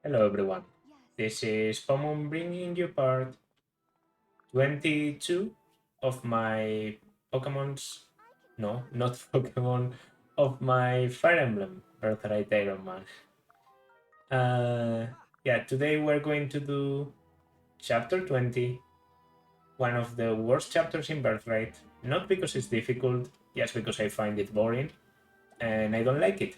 Hello everyone, this is Pomon bringing you part 22 of my Pokemon's, no, not Pokemon, of my Fire Emblem Birthright Iron Man. Yeah, today we're going to do chapter 20, one of the worst chapters in Birthright, not because it's difficult, just because I find it boring and I don't like it.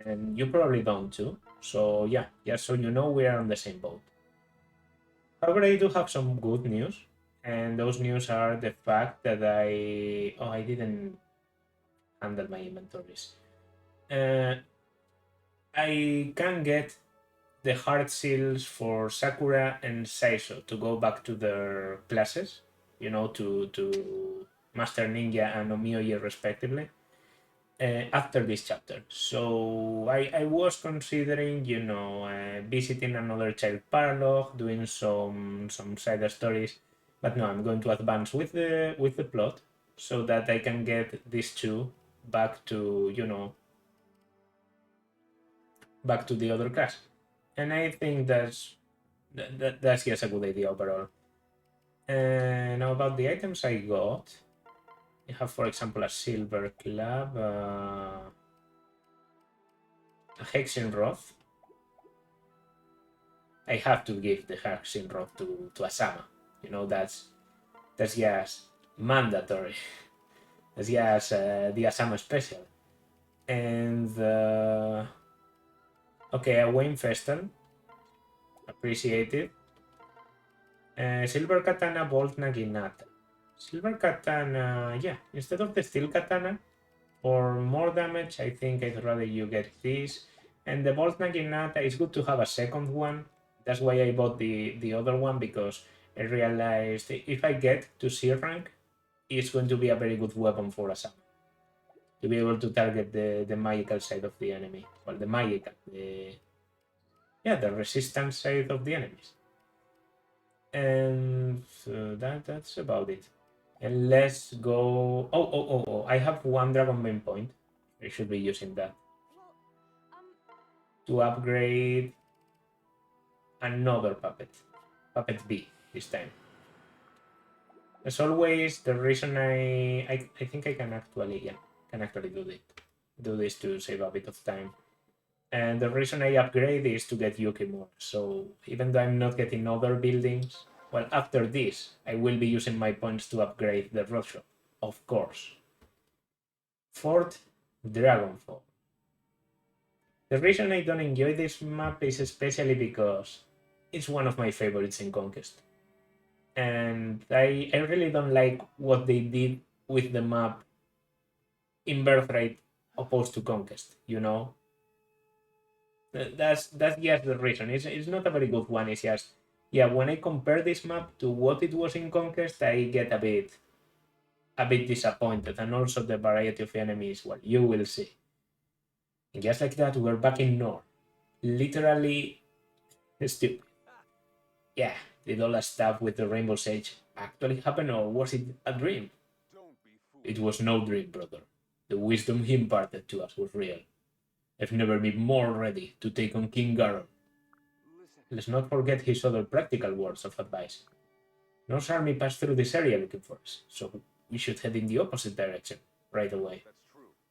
And you probably don't too. So yeah, just so you know, we are on the same boat. However, I do have some good news, and those news are the fact that I didn't handle my inventories. Uh, I can get the heart seals for Sakura and Saiso to go back to their classes, to Master Ninja and Omioye respectively. After this chapter. So I was considering, visiting another child paralog, doing some side stories, but no, I'm going to advance with the plot so that I can get these two back to back to the other class, and I think that's just a good idea overall. And now about the items I got, I have, for example, a silver club, a hexing rod. I have to give the Haxin Rod to Asama. That's just mandatory. That's just the Asama special. And okay, a Wayne Festal, appreciated. Silver Katana Bolt Naginata. Silver Katana, yeah, instead of the Steel Katana, for more damage, I think I'd rather you get this. And the Bolt Naginata, it's good to have a second one. That's why I bought the other one, because I realized if I get to C rank, it's going to be a very good weapon for Asama. To be able to target the magical side of the enemy. Well, the resistance side of the enemies. And that's about it. And let's go. Oh! I have one Dragon Main point. I should be using that to upgrade another Puppet B this time. As always, the reason I think I can actually do this to save a bit of time. And the reason I upgrade is to get Yuki more. So even though I'm not getting other buildings, well, after this, I will be using my points to upgrade the road of course. Fourth, Dragonfall. The reason I don't enjoy this map is especially because it's one of my favorites in Conquest. And I really don't like what they did with the map in Birthright opposed to Conquest, That's just the reason. It's not a very good one. It's just, yeah, when I compare this map to what it was in Conquest, I get a bit disappointed. And also the variety of enemies, well, you will see. And just like that, we're back in North. Literally stupid. Yeah, did all that stuff with the Rainbow Sage actually happen, or was it a dream? It was no dream, brother. The wisdom he imparted to us was real. I've never been more ready to take on King Garon. Let's not forget his other practical words of advice. North's army passed through this area looking for us, so we should head in the opposite direction right away.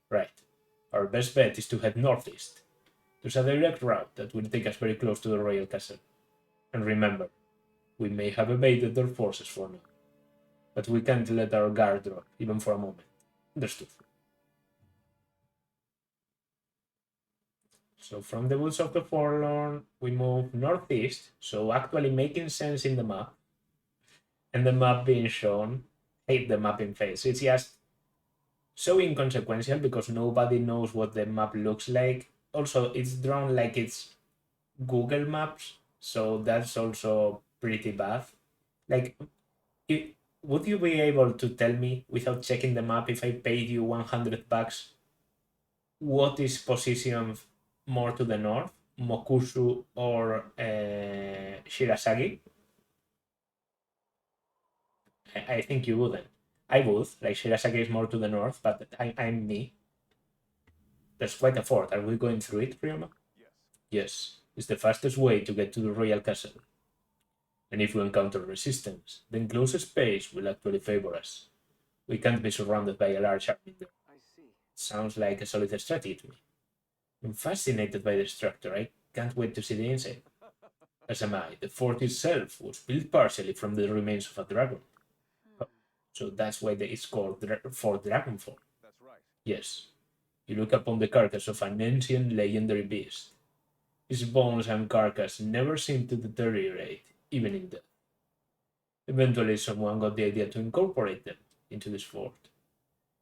Right. Our best bet is to head northeast. There's a direct route that will take us very close to the royal castle. And remember, we may have evaded their forces for now, but we can't let our guard drop, even for a moment. Understood. So from the Woods of the Forlorn, we move northeast, so actually making sense in the map. And the map being shown, hate the mapping phase. It's just so inconsequential because nobody knows what the map looks like. Also, it's drawn like it's Google Maps, so that's also pretty bad. Like, would you be able to tell me without checking the map, if I paid you $100, what is positioned more to the north, Mokusu or Shirasagi? I think you wouldn't. I would. Like, Shirasagi is more to the north, but I'm me. There's quite a fort. Are we going through it, Ryoma? Yes. It's the fastest way to get to the royal castle. And if we encounter resistance, then closer space will actually favor us. We can't be surrounded by a large army there. Sounds like a solid strategy to me. I'm fascinated by the structure. I can't wait to see the inside. As am I. The fort itself was built partially from the remains of a dragon. So that's why it's called Fort Dragonfall. Yes. You look upon the carcass of an ancient legendary beast. His bones and carcass never seem to deteriorate, even in death. Eventually, someone got the idea to incorporate them into this fort.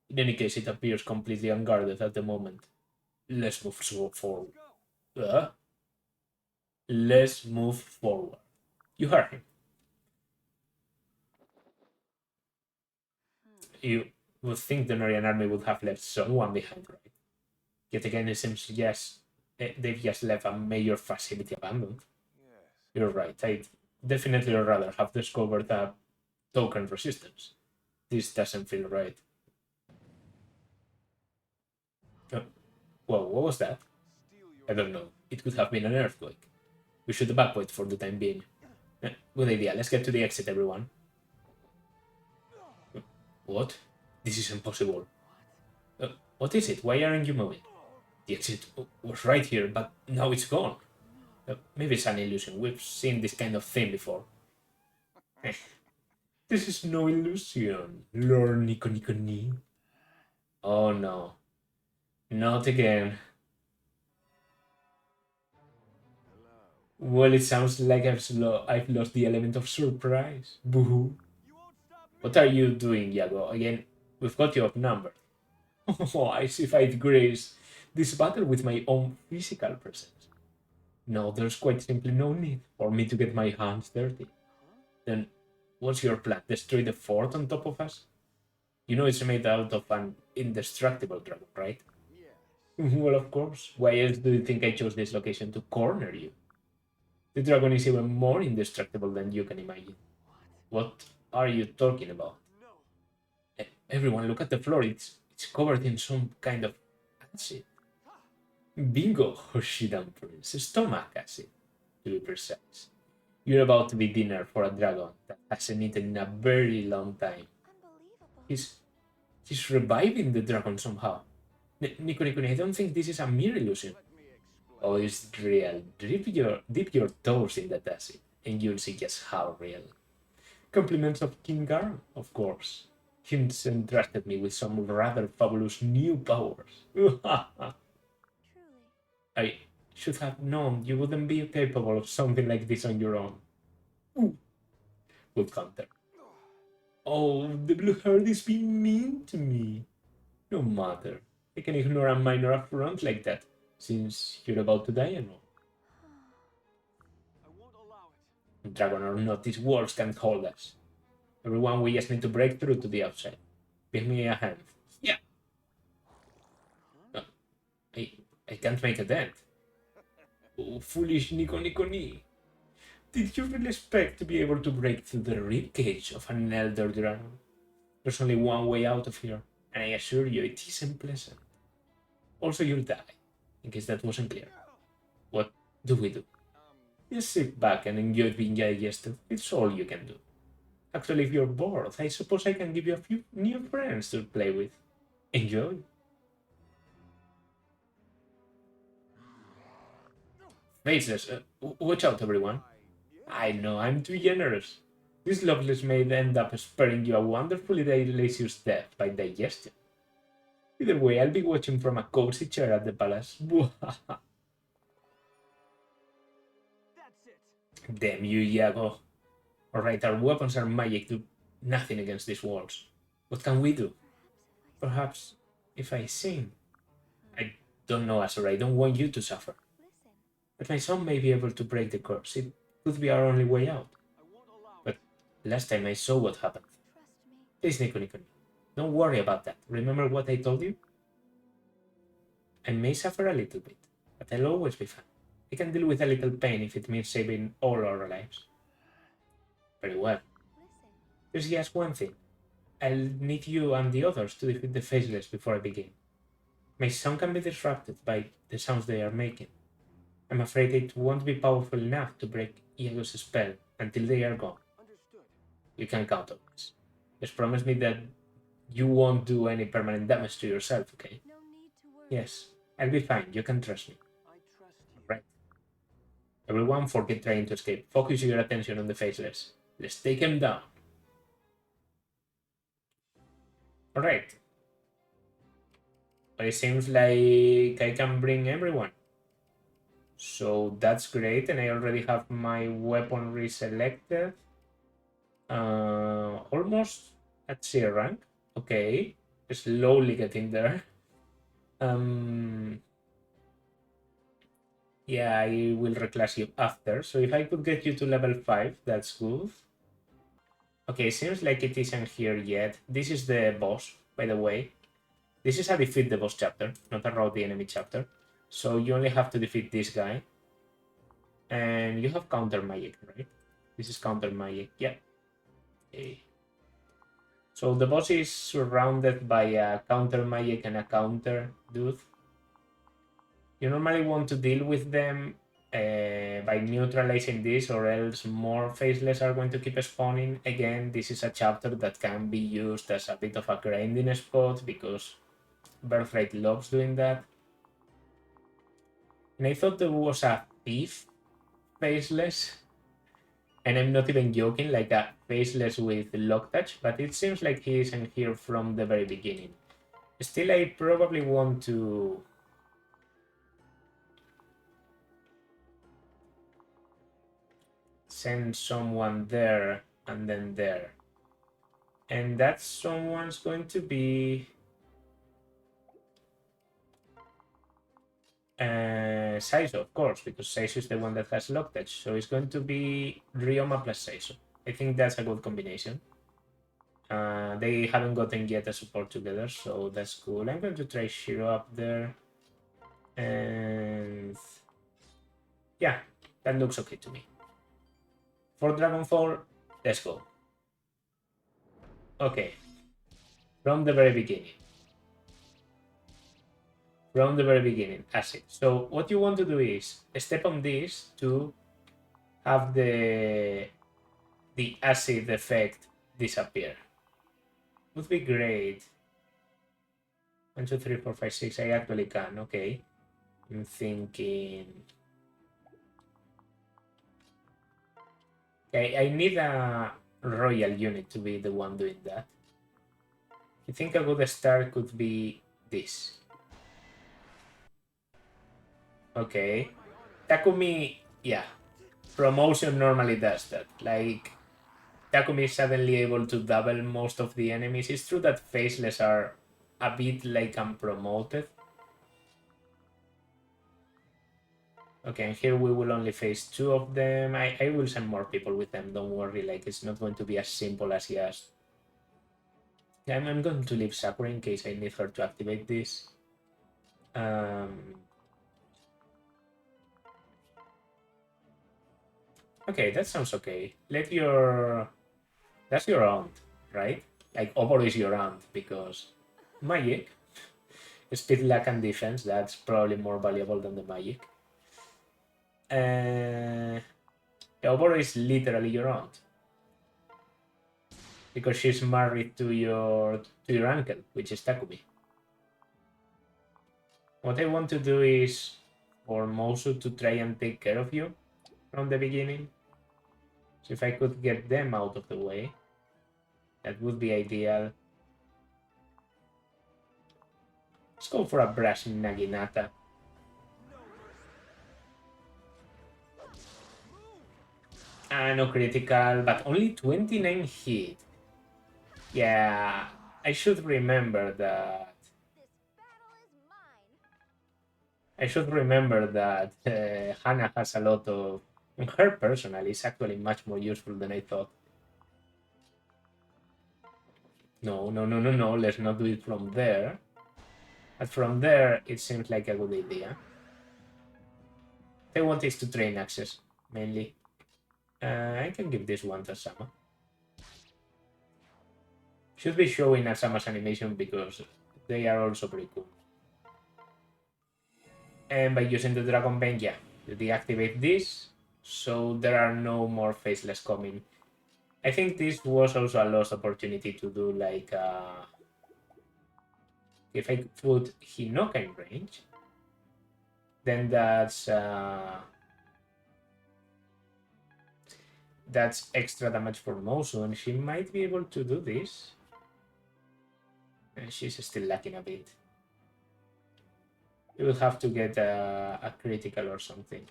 In any case, it appears completely unguarded at the moment. Let's move forward. Let's move forward. You heard him. You would think the Norian army would have left someone behind, right? Yet again, it seems they've just left a major facility abandoned. You're right. I'd definitely rather have discovered a token resistance. This doesn't feel right. Whoa, what was that? I don't know. It could have been an earthquake. We should evacuate for the time being. Good idea. Let's get to the exit, everyone. What? This is impossible. What is it? Why aren't you moving? The exit was right here, but now it's gone. Maybe it's an illusion. We've seen this kind of thing before. This is no illusion, Lord Nico. Oh no. Not again. Well, it sounds like I've lost the element of surprise. Boo-hoo. What are you doing, Iago? Again, we've got you outnumbered. Oh, I see if I'd grace this battle with my own physical presence. No, there's quite simply no need for me to get my hands dirty. Then, what's your plan? Destroy the fort on top of us? You know it's made out of an indestructible dragon, right? Well, of course. Why else do you think I chose this location to corner you? The dragon is even more indestructible than you can imagine. What are you talking about? Everyone, look at the floor. It's covered in some kind of acid. Bingo, Hoshidan Prince. Stomach acid, to be precise. You're about to be dinner for a dragon that hasn't eaten in a very long time. He's reviving the dragon somehow. Nico, I don't think this is a mere illusion. Oh, it's real. Dip your toes in that acid, and you'll see just how real. Compliments of King Garum, of course. He's entrusted me with some rather fabulous new powers. I should have known you wouldn't be capable of something like this on your own. Good counter. Oh, the blue heart is being mean to me. No matter. I can ignore a minor affront like that, since you're about to die and all. Dragon or not, these walls can't hold us. Everyone, we just need to break through to the outside. Give me a hand. Yeah. No, I can't make a dent. Oh, foolish Nico. Did you really expect to be able to break through the ribcage of an elder dragon? There's only one way out of here, and I assure you it isn't pleasant. Also, you'll die, in case that wasn't clear. What do we do? Just sit back and enjoy being digested. It's all you can do. Actually, if you're bored, I suppose I can give you a few new friends to play with. Enjoy. Faceless, watch out, everyone. I know, I'm too generous. This loveless may end up sparing you a wonderfully delicious death by digestion. Either way, I'll be watching from a cozy chair at the palace. Damn you, Iago. Alright, our weapons are magic, do nothing against these walls. What can we do? Perhaps if I sing. I don't know, Azor, I don't want you to suffer. But my son may be able to break the curse. It could be our only way out. But last time I saw what happened. Please, Nico. Don't worry about that. Remember what I told you? I may suffer a little bit, but I'll always be fine. I can deal with a little pain if it means saving all our lives. Very well. There's just one thing. I'll need you and the others to defeat the Faceless before I begin. My son can be disrupted by the sounds they are making. I'm afraid it won't be powerful enough to break Iago's spell until they are gone. Understood. You can count on this. Just promise me that you won't do any permanent damage to yourself, okay? No need to worry. Yes, I'll be fine. You can trust me. I trust you. Right. Everyone forget trying to escape. Focus your attention on the faceless. Let's take him down. Alright. But it seems like I can bring everyone. So that's great, and I already have my weaponry selected. Almost at C rank. Okay. Slowly getting there. Yeah, I will reclass you after. So if I could get you to level 5, that's good. Okay, seems like it isn't here yet. This is the boss, by the way. This is a defeat the boss chapter, not a rout the enemy chapter. So you only have to defeat this guy. And you have counter magic, right? This is counter magic, yeah. Okay. So the boss is surrounded by a counter magic and a counter dude. You normally want to deal with them by neutralizing this, or else more faceless are going to keep spawning. Again, this is a chapter that can be used as a bit of a grinding spot because Birthright loves doing that. And I thought there was a thief faceless, and I'm not even joking, like a faceless with lock touch, but it seems like he isn't here from the very beginning. Still, I probably want to send someone there and then there. And that someone's going to be Saizo, of course, because Saizo is the one that has lock touch. So it's going to be Ryoma plus Saizo. I think that's a good combination. They haven't gotten yet a support together, so that's cool. I'm going to try Shiro up there. And yeah, that looks okay to me. For Dragonfall, let's go. Okay. From the very beginning. From the very beginning, acid. So what you want to do is step on this to have the acid effect disappear. Would be great. 1, 2, 3, 4, 5, 6. I actually can. Okay. I'm thinking. Okay, I need a royal unit to be the one doing that. I think a good start could be this. Okay. Takumi, yeah. Promotion normally does that. Like, Takumi is suddenly able to double most of the enemies. It's true that faceless are a bit like unpromoted. Okay, and here we will only face 2 of them. I will send more people with them, don't worry. Like, it's not going to be as simple as just... Yeah, I'm going to leave Sakura in case I need her to activate this. Okay, that sounds okay. Let your... That's your aunt, right? Like, Oboro is your aunt, because magic, speed, luck, and defense, that's probably more valuable than the magic. Oboro is literally your aunt, because she's married to your uncle, which is Takumi. What I want to do is for Mosu to try and take care of you from the beginning. So if I could get them out of the way, that would be ideal. Let's go for a Brash Naginata. No critical, but only 29 hit. Yeah, I should remember that. I should remember that Hana has a lot of... Her personally is actually much more useful than I thought. No, let's not do it from there. But from there, it seems like a good idea. What I want is to train access, mainly. I can give this one to Sama. Should be showing Asama's animation because they are also pretty cool. And by using the Dragon Bane, yeah, to deactivate this, so there are no more faceless coming. I think this was also a lost opportunity to do like if I put Hinoka in range, then that's extra damage for Mosu, and she might be able to do this. And she's still lacking a bit. You will have to get a critical or something.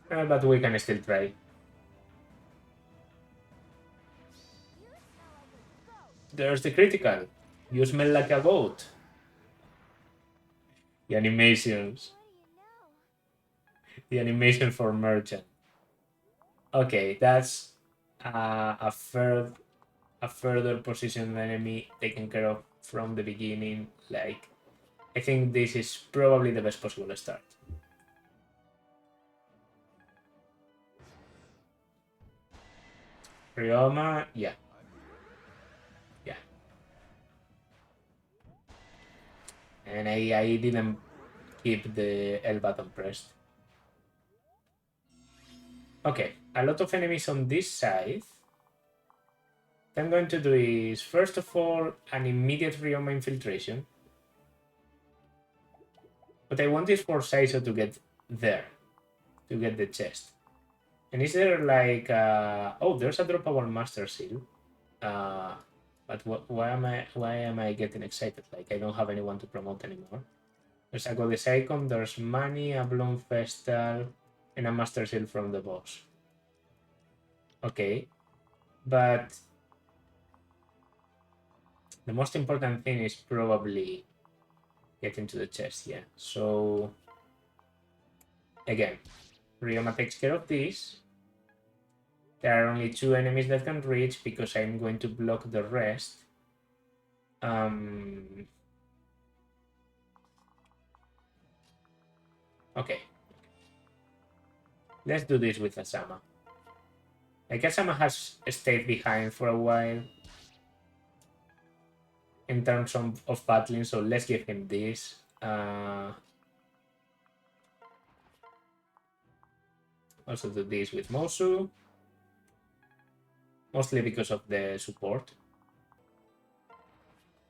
But we can still try. There's the critical. You smell like a goat. The animations. The animation for merchant. Okay, that's a further positioned enemy taken care of from the beginning. Like, I think this is probably the best possible start. Ryoma, yeah. Yeah. And I didn't keep the L button pressed. Okay, a lot of enemies on this side. What I'm going to do is, first of all, an immediate Ryoma infiltration. What I want is for Saizo to get there, to get the chest. And is there like, oh, there's a droppable Master Seal. But why am I getting excited? Like, I don't have anyone to promote anymore. There's a Goddess Icon, there's money, a Bloom Festal, and a Master Seal from the boss. Okay, but the most important thing is probably getting to the chest, yeah. So, again, Ryoma takes care of this. There are only 2 enemies that can reach because I'm going to block the rest. Okay. Let's do this with Asama. Like, Asama has stayed behind for a while in terms of battling, so let's give him this. Also do this with Mosu. Mostly because of the support.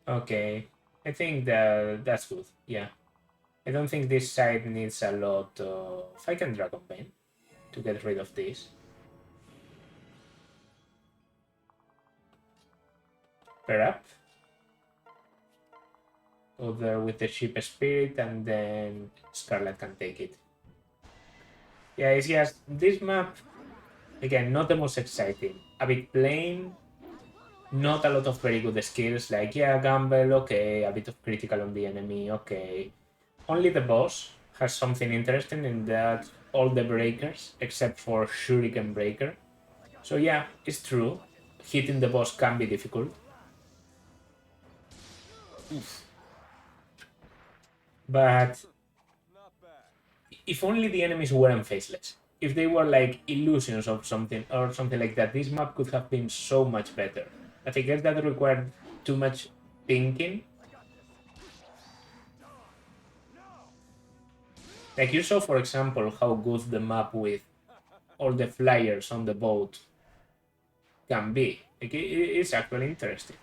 Okay, I think that's good, yeah. I don't think this side needs a lot of... I can Dragon Bane to get rid of this. Pair up. Go there with the Ship Spirit and then Scarlet can take it. Yeah, it's just this map, again, not the most exciting. A bit plain, not a lot of very good skills, like, yeah, Gamble, okay, a bit of critical on the enemy, okay. Only the boss has something interesting in that all the breakers, except for Shuriken Breaker. So yeah, it's true, hitting the boss can be difficult. Oof. But if only the enemies weren't faceless. If they were like illusions of something or something like that, this map could have been so much better. But I guess that required too much thinking. Like you saw, for example, how good the map with all the flyers on the boat can be. Like, it's actually interesting.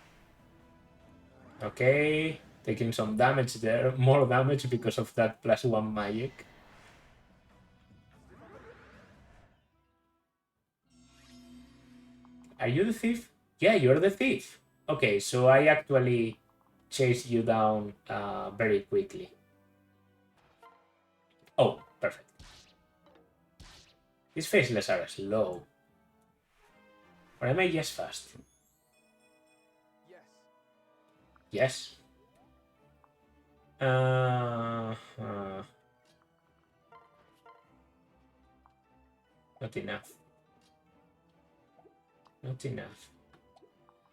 Okay, taking some damage there, more damage because of that +1 magic. Are you the thief? Yeah, you're the thief. Okay, so I actually chased you down very quickly. Oh, perfect. These faceless are slow. Or am I just fast? Yes. Not enough. Not enough.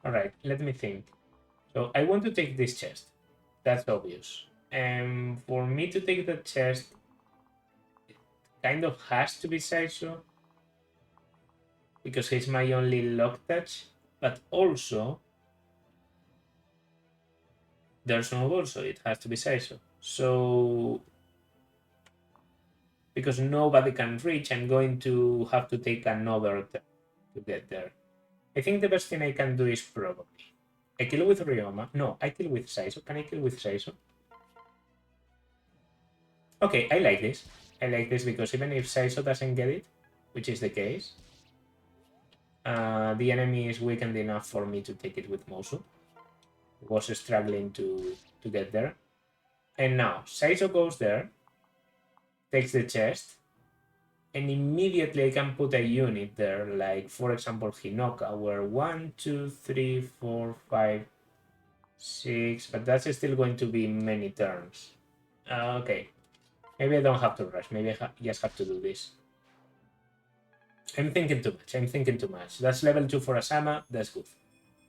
Alright, let me think. So I want to take this chest. That's obvious. And for me to take the chest, it kind of has to be Saizo. Because he's my only lock touch. But also, there's no goal, so it has to be Saizo. So, because nobody can reach, I'm going to have to take another turn to get there. I think the best thing I can do is probably I kill with Ryoma. No, I kill with Saizo. Can I kill with Saizo? Okay, I like this. I like this because even if Saizo doesn't get it, which is the case, the enemy is weakened enough for me to take it with Mosu. Was struggling to get there. And now, Saizo goes there, takes the chest, and immediately I can put a unit there, like, for example, Hinoka, where 1, 2, 3, 4, 5, 6, but that's still going to be many turns. Okay. Maybe I don't have to rush. Maybe I just have to do this. I'm thinking too much. I'm thinking too much. That's level 2 for Asama. That's good.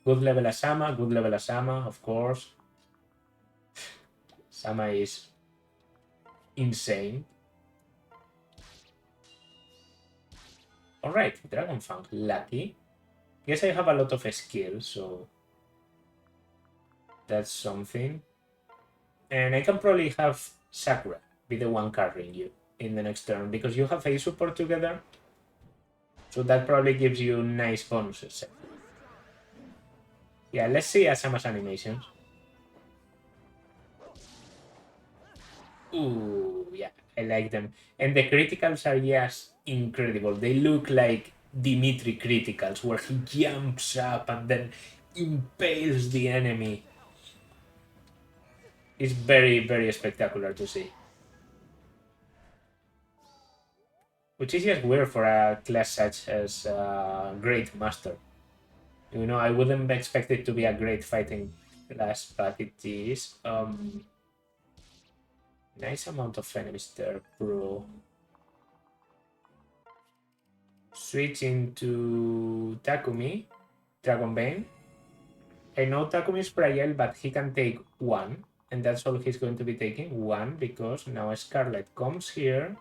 Good level Asama. Good level Asama, of course. Sama is insane. Alright, Dragon Fang. Lucky. Guess I have a lot of skills, so that's something. And I can probably have Sakura be the one carrying you in the next turn, because you have a support together. So that probably gives you nice bonuses. Yeah, let's see Asama's animations. Ooh, yeah, I like them. And the criticals are just incredible. They look like Dimitri criticals, where he jumps up and then impales the enemy. It's very, very spectacular to see. Which is just weird for a class such as Great Master. You know, I wouldn't expect it to be a great fighting class, but it is. Nice amount of enemies there, bro. Switch into Takumi, Dragon Bane. I know Takumi is fragile, but he can take 1, and that's all he's going to be taking, 1, because now Scarlet comes here.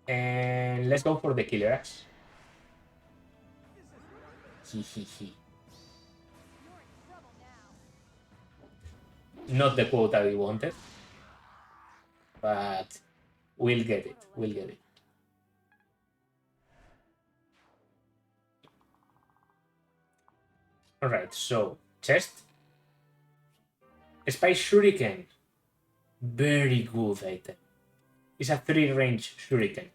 And let's go for the Killer Axe. Not the quota we wanted, but we'll get it. We'll get it. Alright, so chest. Spy Shuriken. Very good item. It's a 3-range Shuriken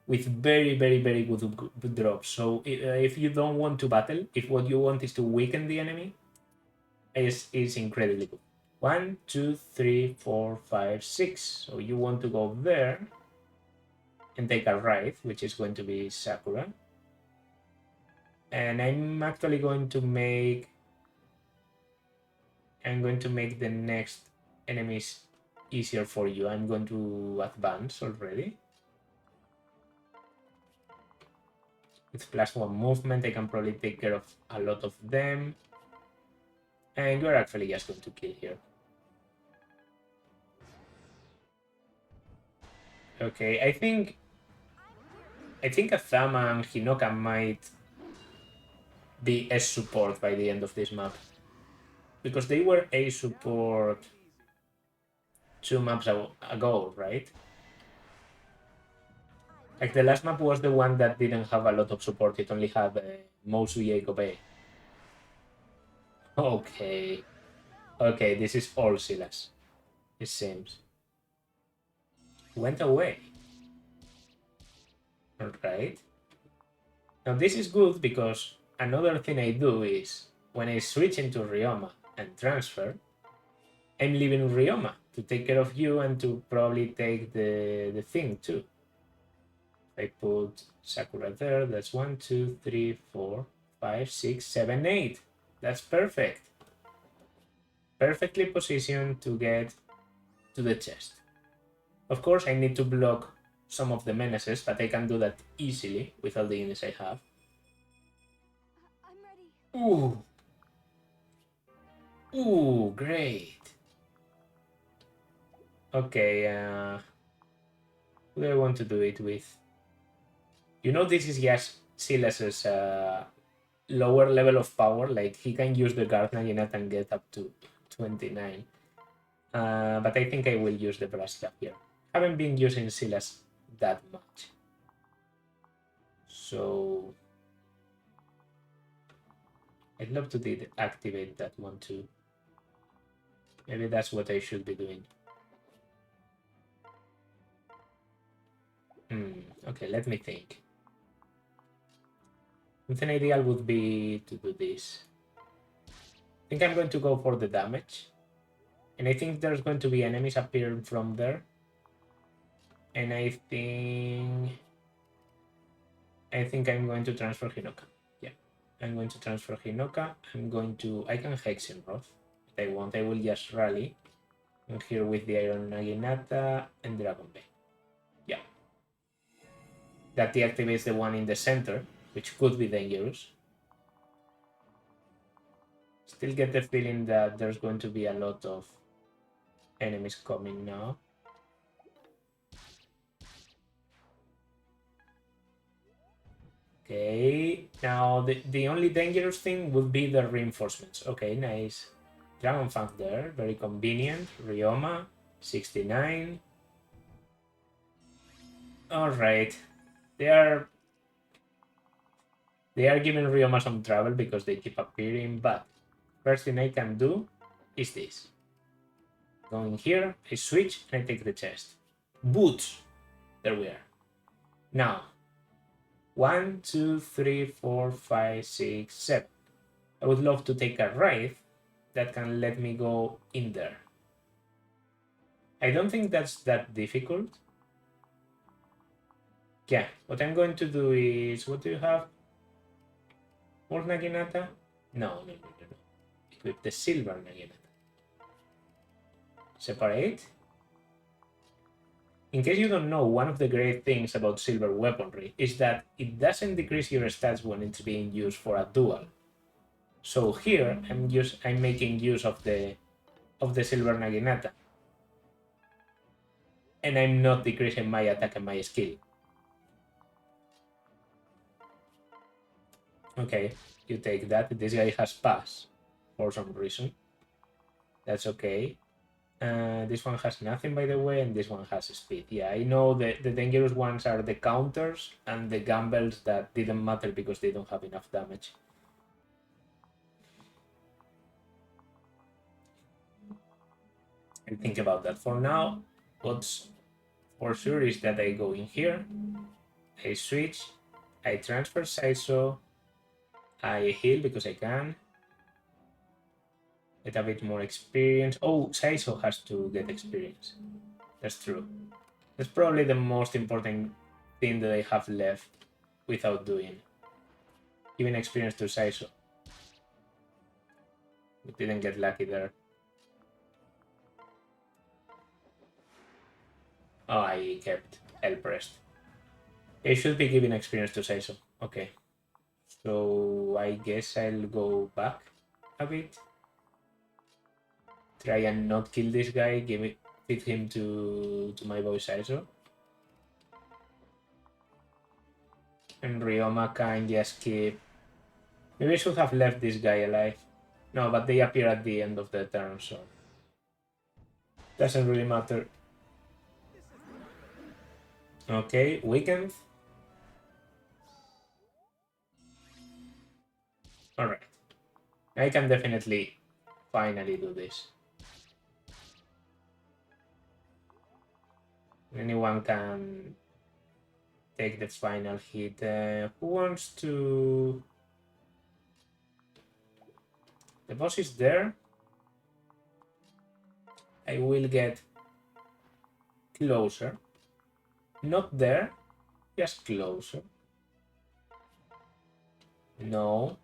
with very, very, very good drops. So if you don't want to battle, if what you want is to weaken the enemy, is incredibly good. 1, 2, 3, 4, 5, 6. So you want to go there and take a right, which is going to be Sakura. And I'm actually going to make... I'm going to make the next enemies easier for you. I'm going to advance already. With +1 movement, I can probably take care of a lot of them. And you're actually just going to kill here. Okay, I think Asama and Hinoka might be S support by the end of this map. Because they were A support 2 maps ago, right? Like the last map was the one that didn't have a lot of support, it only had Mosu Jacob A. Okay. Okay, this is all Silas, it seems. Went away. Alright. Now this is good because another thing I do is when I switch into Ryoma and transfer, I'm leaving Ryoma to take care of you and to probably take the thing too. I put Sakura there, that's 1, 2, 3, 4, 5, 6, 7, 8. That's perfect. Perfectly positioned to get to the chest. Of course, I need to block some of the menaces, but I can do that easily with all the units I have. I'm ready. Ooh. Ooh, great. Okay, who do I want to do it with? You know, this is just Silas's lower level of power. Like, he can use the Guard Naginata and get up to 29. But I think I will use the Braska here. Haven't been using Silas that much. So I'd love to deactivate that one too. Maybe that's what I should be doing. Okay, let me think. Something ideal would be to do this. I think I'm going to go for the damage. And I think there's going to be enemies appearing from there. And I think I'm going to transfer Hinoka. Yeah, I'm going to transfer Hinoka. I can Hex in Roth. If I want, I will just rally. I'm here with the Iron Naginata and Dragon Bane. Yeah. That deactivates the one in the center, which could be dangerous. Still get the feeling that there's going to be a lot of enemies coming now. Okay, now the only dangerous thing would be the reinforcements. Okay, nice. Dragon Funk there, very convenient. Ryoma, 69. Alright. They are giving Ryoma some trouble because they keep appearing, but first thing I can do is this. Go in here, I switch, and I take the chest. Boots! There we are. Now, 1, 2, 3, 4, 5, 6, 7. I would love to take a Wraith that can let me go in there. I don't think that's that difficult. Yeah, what I'm going to do is, what do you have? More Naginata? No. Equip the silver Naginata. Separate. In case you don't know, one of the great things about silver weaponry is that it doesn't decrease your stats when it's being used for a duel. So here I'm making use of the silver Naginata. And I'm not decreasing my attack and my skill. Okay, you take that. This guy has pass for some reason. That's okay. This one has nothing, by the way, and this one has speed. Yeah, I know the dangerous ones are the counters and the gambles that didn't matter because they don't have enough damage. And think about that. For now, what's for sure is that I go in here, I switch, I transfer Saizo, I heal because I can. Get a bit more experience. Oh, Saizo has to get experience. That's true. That's probably the most important thing that I have left without doing. Giving experience to Saizo. We didn't get lucky there. Oh, I kept L pressed. I should be giving experience to Saizo. Okay. So I guess I'll go back a bit. Try and not kill this guy, feed him to my boy Saizo. And Ryoma can just keep... Maybe I should have left this guy alive. No, but they appear at the end of the turn, so... Doesn't really matter. Okay, weakened. Alright. I can definitely finally do this. Anyone can take the final hit. Who wants to... The boss is there. I will get closer. Not there, just closer. No,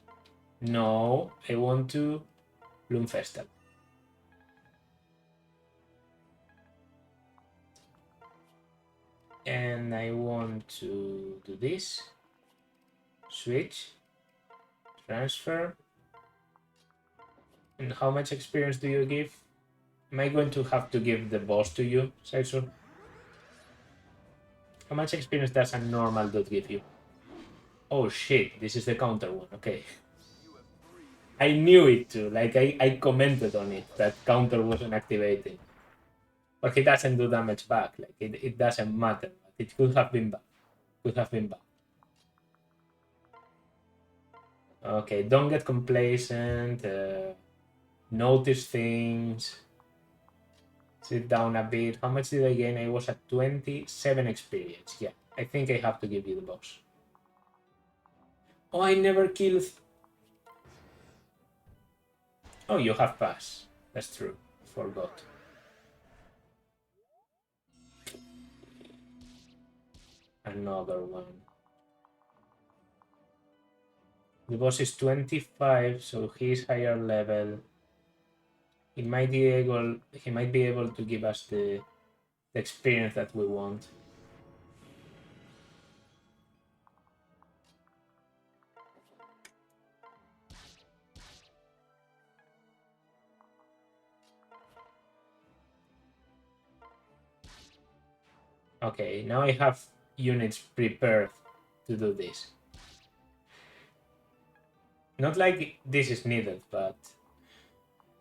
I want to Bloomfestal. And I want to do this. Switch. Transfer. And how much experience do you give? Am I going to have to give the boss to you, Saizo? How much experience does a normal dude give you? Oh shit, this is the counter one, okay. I knew it too, like I commented on it, that counter wasn't activating. But he doesn't do damage back. Like it doesn't matter. It could have been bad. Could have been bad. Okay, don't get complacent. Notice things. Sit down a bit. How much did I gain? I was at 27 experience. Yeah, I think I have to give you the boss. Oh, I never killed. Oh, you have pass. That's true. Forgot. Another one. The boss is 25, so he's higher level. He might be able to give us the experience that we want. Okay, now I have units prepared to do this. Not like this is needed, but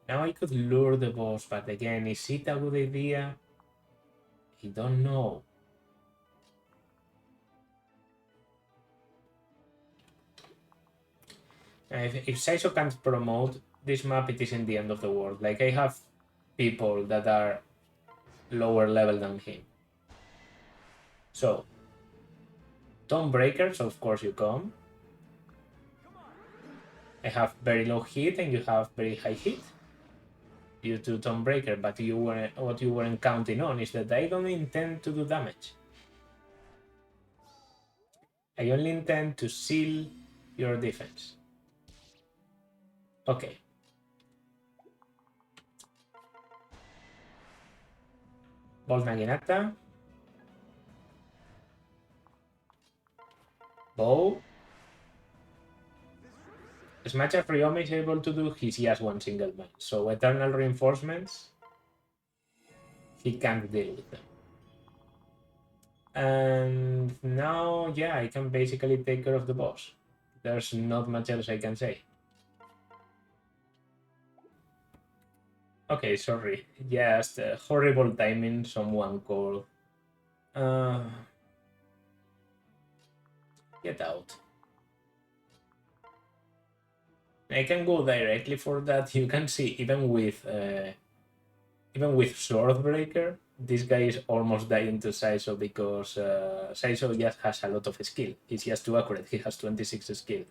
now I could lure the boss, but again, is it a good idea? I don't know. If Saizo can't promote this map, it isn't the end of the world. Like, I have people that are lower level than him. So, Tomb Breakers, of course you come. I have very low hit and you have very high hit due to Tomb Breaker, but what you weren't counting on is that I don't intend to do damage. I only intend to seal your defense. Okay. Bolt Naginata. Bow. As much as Ryoma is able to do, he's just one single man. So Eternal Reinforcements, he can't deal with them. And now, yeah, I can basically take care of the boss. There's not much else I can say. Okay, sorry. Just horrible timing, someone called. Get out. I can go directly for that. You can see, even with Swordbreaker, this guy is almost dying to Saizo because Saizo just has a lot of skill. He's just too accurate. He has 26 skill.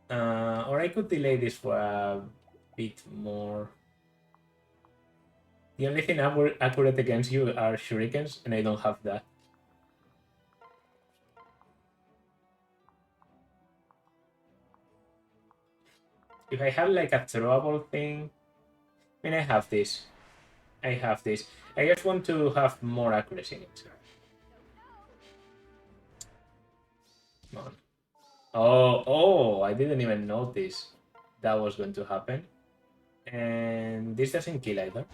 Or I could delay this for a bit more. The only thing accurate against you are shurikens, and I don't have that. If I have like a throwable thing, I mean, I have this. I just want to have more accuracy in it. Come on. Oh, I didn't even notice that was going to happen. And this doesn't kill either.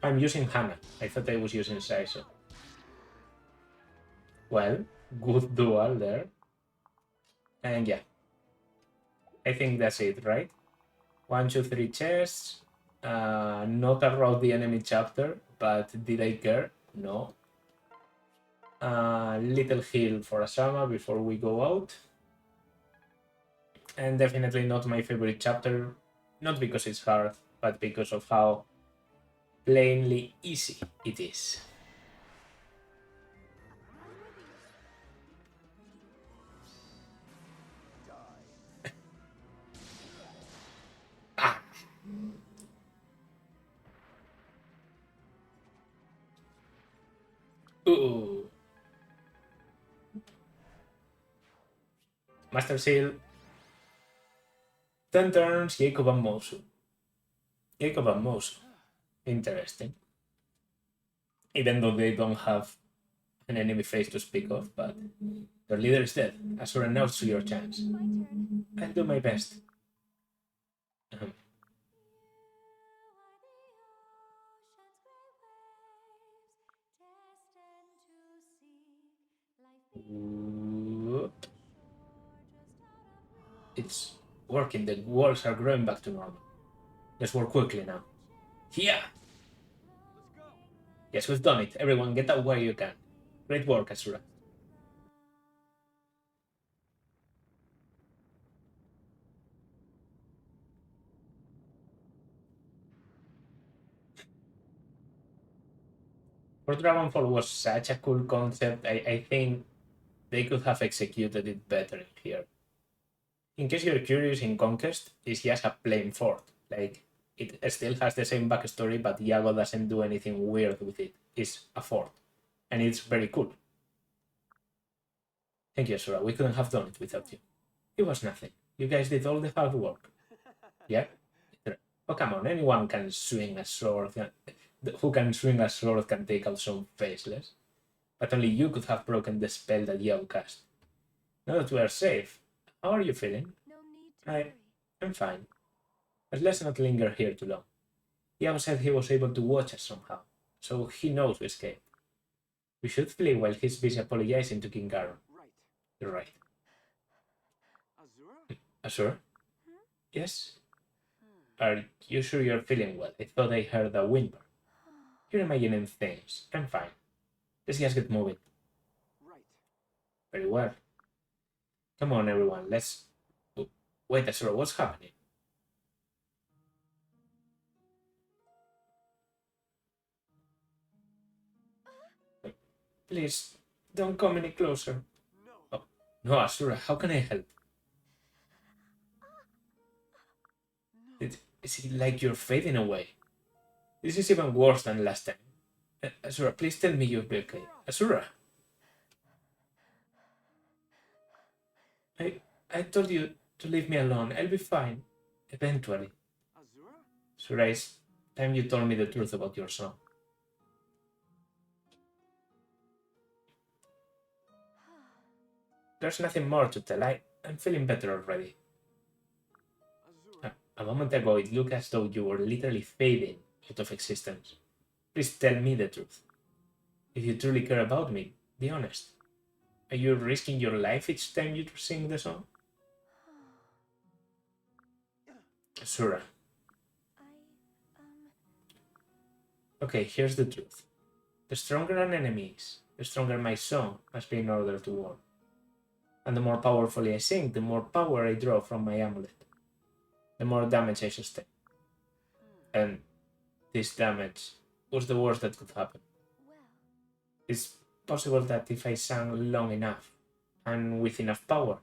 I'm using Hana. I thought I was using Saizo. Well, good duel there. And yeah. I think that's it, right? 1, 2, 3 chests. Not around the enemy chapter, but did I care? No. Little heal for Asama before we go out. And definitely not my favorite chapter, not because it's hard, but because of how plainly easy it is. Ah. Ooh. Master Seal. 10 turns, Jacob and Mosu. Jacob and Mosu. Interesting. Even though they don't have an enemy face to speak of, but their leader is dead. Asura, now's your chance. My turn. I'll do my best. It's working. The walls are growing back to normal. Let's work quickly now. Yeah! Yes, we've done it. Everyone, get out where you can. Great work, Asura. For Dragonfall was such a cool concept, I think they could have executed it better in here. In case you're curious, in Conquest, it's just a plain fort. Like, it still has the same backstory, but Iago doesn't do anything weird with it. It's a fort. And it's very cool. Thank you, Asura. We couldn't have done it without you. It was nothing. You guys did all the hard work. Yeah? Oh, come on. Anyone can swing a sword. Who can swing a sword can take out some faceless. But only you could have broken the spell that Iago cast. Now that we are safe, how are you feeling? No need to worry. I'm fine. But let's not linger here too long. Iago said he was able to watch us somehow, so he knows we escaped. We should flee while he's busy apologizing to King Garon. Right. You're right. Azura? Asura? Yes? Are you sure you're feeling well? I thought I heard a whimper. You're imagining things. I'm fine. Let's just get moving. Right. Very well. Come on, everyone. Let's... Wait, Asura, what's happening? Please, don't come any closer. No. Oh, no, Asura, how can I help? Is it like you're fading away? This is even worse than last time. Asura, please tell me you'll be okay. Asura! I told you to leave me alone. I'll be fine. Eventually. Azura? Asura, it's time you told me the truth about your son. There's nothing more to tell. I'm feeling better already. Azura. A moment ago, it looked as though you were literally fading out of existence. Please tell me the truth. If you truly care about me, be honest. Are you risking your life each time you sing the song? Asura. Okay, here's the truth. The stronger an enemy is, the stronger my song must be in order to work. And the more powerfully I sing, the more power I draw from my amulet. The more damage I sustain. And this damage was the worst that could happen. It's possible that if I sang long enough and with enough power,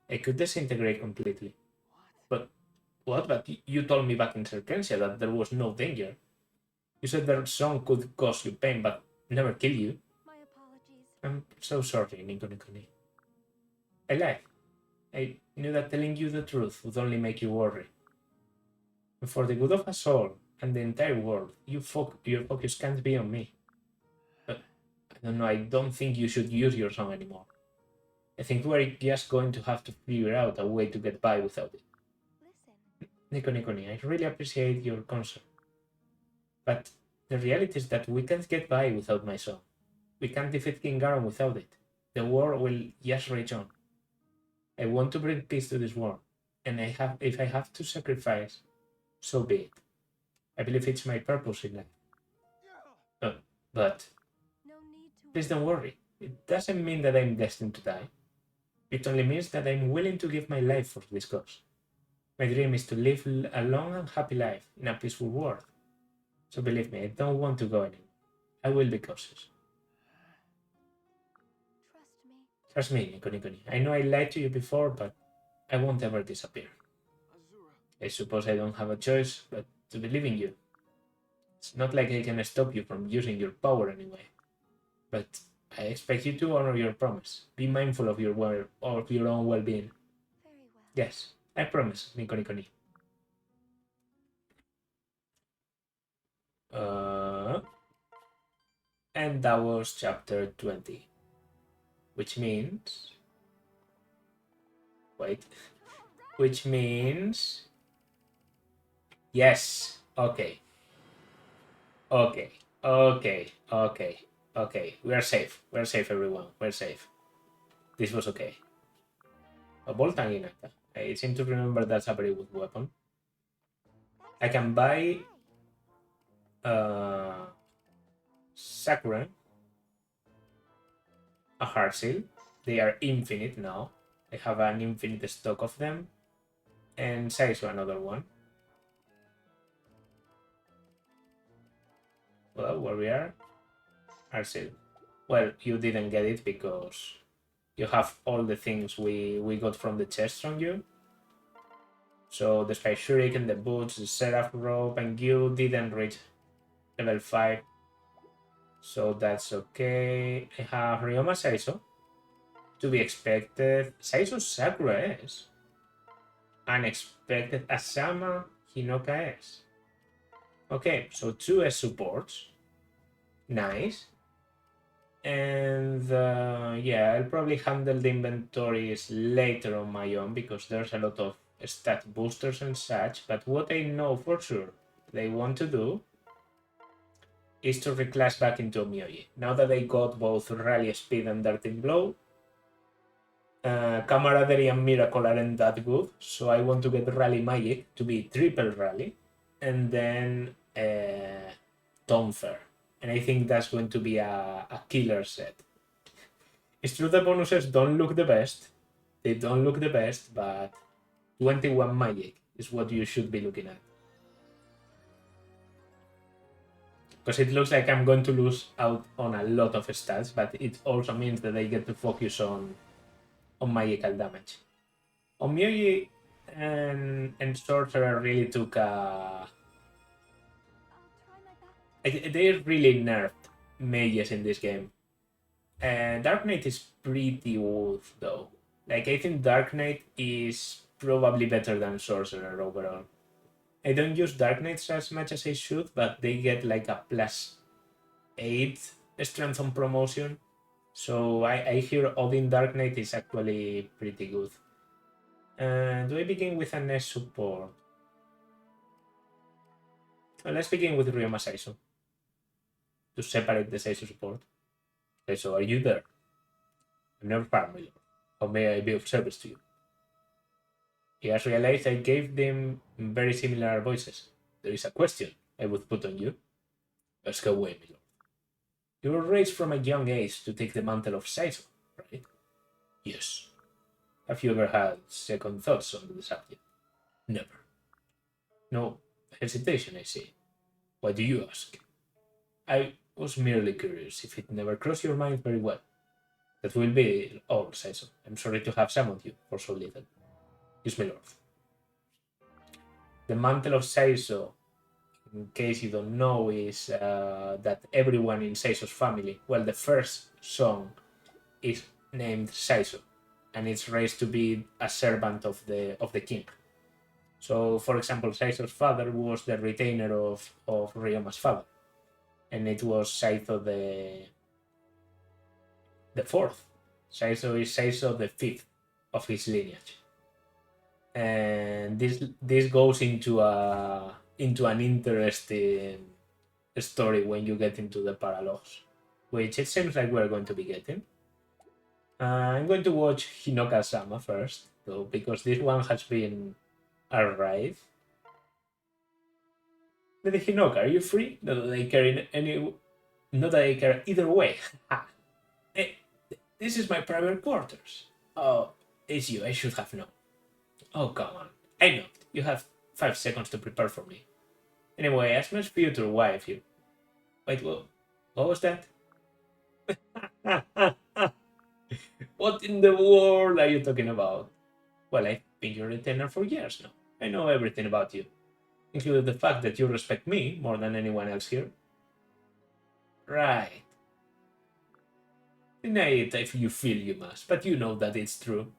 I could disintegrate completely. What? But you told me back in Serpentia that there was no danger. You said the song could cause you pain, but never kill you. My apologies. I'm so sorry, Nico. I lied. I knew that telling you the truth would only make you worry. And for the good of us all and the entire world, your focus can't be on me. But I don't know, I don't think you should use your song anymore. I think we're just going to have to figure out a way to get by without it. Listen. Nico, I really appreciate your concern. But the reality is that we can't get by without my song. We can't defeat King Garon without it. The war will just rage on. I want to bring peace to this world, and if I have to sacrifice, so be it. I believe it's my purpose in life. But No need to please don't worry. It doesn't mean that I'm destined to die. It only means that I'm willing to give my life for this cause. My dream is to live a long and happy life in a peaceful world. So believe me, I don't want to go anywhere. I will be cautious. trust me. Trust me, Nico. I know I lied to you before, but I won't ever disappear. Azura. I suppose I don't have a choice but to believe in you. It's not like I can stop you from using your power anyway. But I expect you to honor your promise. Be mindful of your own well-being. Very well. Yes, I promise, Nico. And that was chapter 20. Which means... Wait. Which means... Yes. Okay. We are safe. We're safe, everyone. We're safe. This was okay. A bolt tanginata. I seem to remember that's a very good weapon. I can buy Sakura, a Heart Seal. They are infinite now. I have an infinite stock of them. And Saizo, another one. Well, where we are? Heart Seal. Well, you didn't get it because you have all the things we got from the chest from you. So the Spike Shuriken, the boots, the Seraph Rope, and you didn't reach level 5. So that's okay. I have Ryoma Saizo. To be expected. Saizo Sakura S. Unexpected Asama Hinoka S. Okay, so 2 S supports. Nice. And yeah, I'll probably handle the inventories later on my own because there's a lot of stat boosters and such. But what I know for sure they want to do is to reclass back into Myoji. Now that they got both Rally Speed and Darting Blow, Camaraderie and Miracle aren't that good, so I want to get Rally Magic to be triple Rally, and then Tonfer. And I think that's going to be a killer set. It's true the bonuses don't look the best. They don't look the best, but 21 Magic is what you should be looking at. Because it looks like I'm going to lose out on a lot of stats, but it also means that I get to focus on magical damage. On Myoji and Sorcerer really took a... They really nerfed mages in this game. Dark Knight is pretty good though. Like, I think Dark Knight is probably better than Sorcerer overall. I don't use Dark Knights as much as I should, but they get like a +8 strength on promotion. So I hear Odin Dark Knight is actually pretty good. Do I begin with an S support? Well, let's begin with Ryoma Saizo. To separate the Saizo support. Saizo, are you there? I'm never far, my lord. How may I be of service to you? He has realized I gave them very similar voices. There is a question I would put on you. Ask away, my lord. You were raised from a young age to take the mantle of Saizo, right? Yes. Have you ever had second thoughts on the subject? Never. No hesitation, I see. Why do you ask? I was merely curious if it never crossed your mind very well. That will be all, Saizo. I'm sorry to have summoned you for so little. Yes, my lord. The mantle of Saizo, in case you don't know, is that everyone in Saizo's family, well, the first son is named Saizo, and it's raised to be a servant of the king. So, for example, Saizo's father was the retainer of Ryoma's father, and it was Saizo the fourth. Saizo is Saizo the fifth of his lineage. And this goes into an interesting story when you get into the paralogs, which it seems like we're going to be getting. I'm going to watch Hinoka-sama first, though, because this one has been alright. Lady Hinoka, are you free? Not that I care either way. Hey, this is my private quarters. Oh, it's you. I should have known. Oh, come on. I know. You have 5 seconds to prepare for me. Anyway, as my future wife here. Wait, what was that? What in the world are you talking about? Well, I've been your retainer for years now. I know everything about you, including the fact that you respect me more than anyone else here. Right. Deny it if you feel you must, but you know that it's true.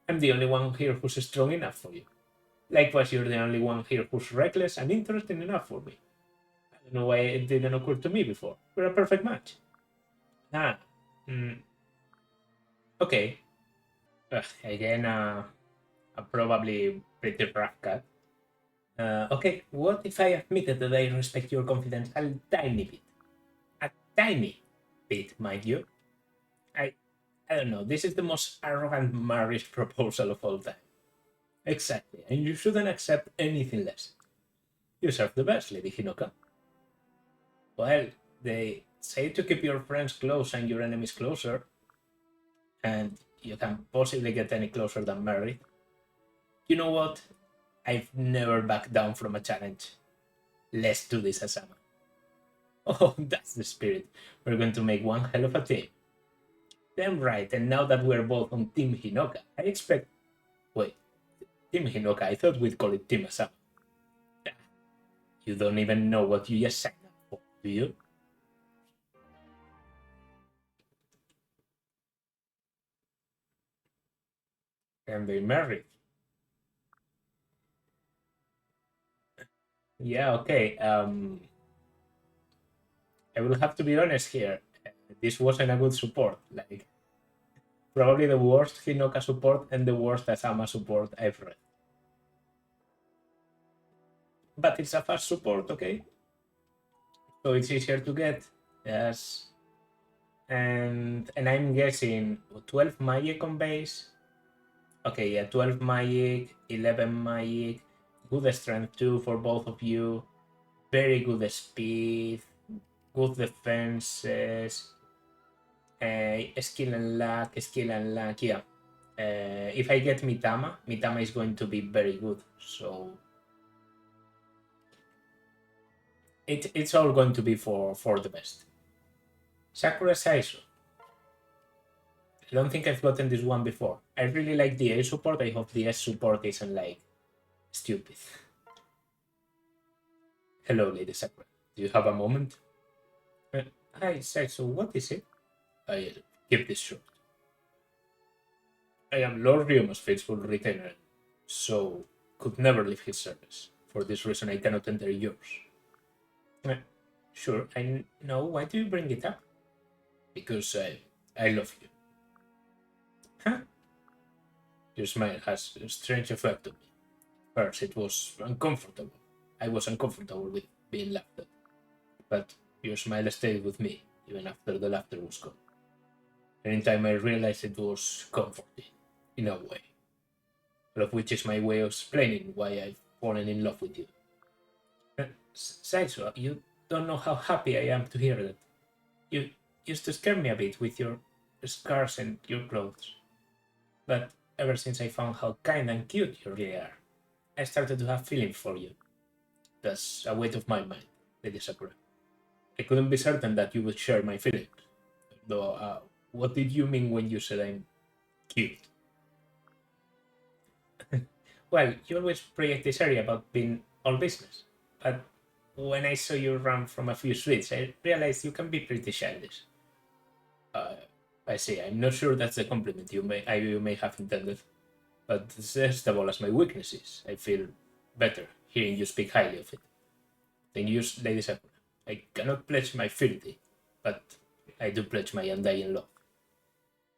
I'm the only one here who's strong enough for you. Likewise, you're the only one here who's reckless and interesting enough for me. I don't know why it didn't occur to me before. We're a perfect match. Okay. Again, a probably pretty rough cut. Okay, what if I admitted that I respect your confidence a tiny bit? A tiny bit, mind you. I don't know, this is the most arrogant marriage proposal of all time. Exactly, and you shouldn't accept anything less. You serve the best, Lady Hinoka. Well, they say to keep your friends close and your enemies closer, and you can't possibly get any closer than married. You know what? I've never backed down from a challenge. Let's do this, Asama. Oh, that's the spirit. We're going to make one hell of a team. Damn right, and now that we're both on Team Hinoka, I expect... Wait, Team Hinoka, I thought we'd call it Team Asama. You don't even know what you just signed up for, do you? And they married. Yeah, okay. I will have to be honest here. This wasn't a good support. Like, probably the worst Hinoka support and the worst Asama support I've read. But it's a fast support, okay? So it's easier to get. Yes. And I'm guessing 12 magic on base. Okay, yeah, 12 magic, 11 magic, good strength 2 for both of you, very good speed, good defenses, skill and luck, yeah. If I get Mitama is going to be very good, so it's all going to be for the best. Sakura Saizo. I don't think I've gotten this one before. I really like the A support. I hope the S support isn't like stupid. Hello, Lady Sakura. Do you have a moment? Hi, Saizo. What is it? I'll keep this short. I am Lord Ryuma's faithful retainer, so could never leave his service. For this reason, I cannot enter yours. Sure, I know. Why do you bring it up? Because I love you. Huh? Your smile has a strange effect on me. First, it was uncomfortable. I was uncomfortable with being laughed at. But your smile stayed with me, even after the laughter was gone. And in time I realized it was comforting, in a way. All of which is my way of explaining why I've fallen in love with you. Saizo, you don't know how happy I am to hear that. You used to scare me a bit with your scars and your clothes. But ever since I found how kind and cute you really are, I started to have feelings for you. That's a weight off my mind, Lady Sakura. I couldn't be certain that you would share my feelings. Though, what did you mean when you said I'm cute? Well, you always project this area about being all business. But when I saw you run from a few sweets, I realized you can be pretty childish. I see. I'm not sure that's a compliment you may have intended. But first of all, as my weaknesses, I feel better hearing you speak highly of it. Then use Lady Sakura. I cannot pledge my fealty, but I do pledge my undying love.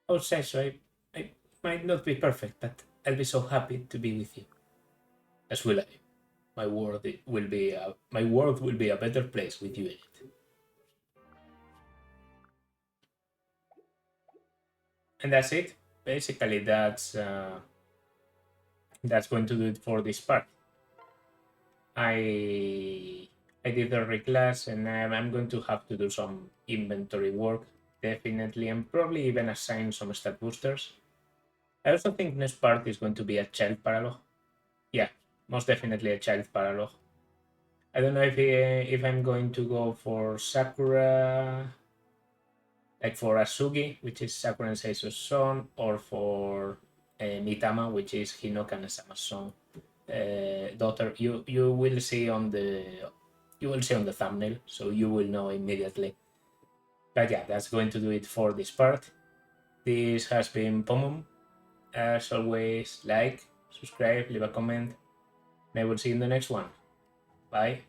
Oh, Saizo, I might not be perfect, but I'll be so happy to be with you. As will I. My world will be a better place with you in it. And that's it. Basically, that's going to do it for this part. I did the reclass, and I'm going to have to do some inventory work, definitely, and probably even assign some stat boosters. I also think next part is going to be a child paralogue. Yeah, most definitely a child paralogue. I don't know if I'm going to go for Sakura, like for Asugi, which is Sakura and Saizo's son, or for Mitama, which is Hinoka and Asama's son. Daughter. You will see on the thumbnail, so you will know immediately. But yeah, that's going to do it for this part. This has been Pomum. As always, like, subscribe, leave a comment, and I will see you in the next one. Bye.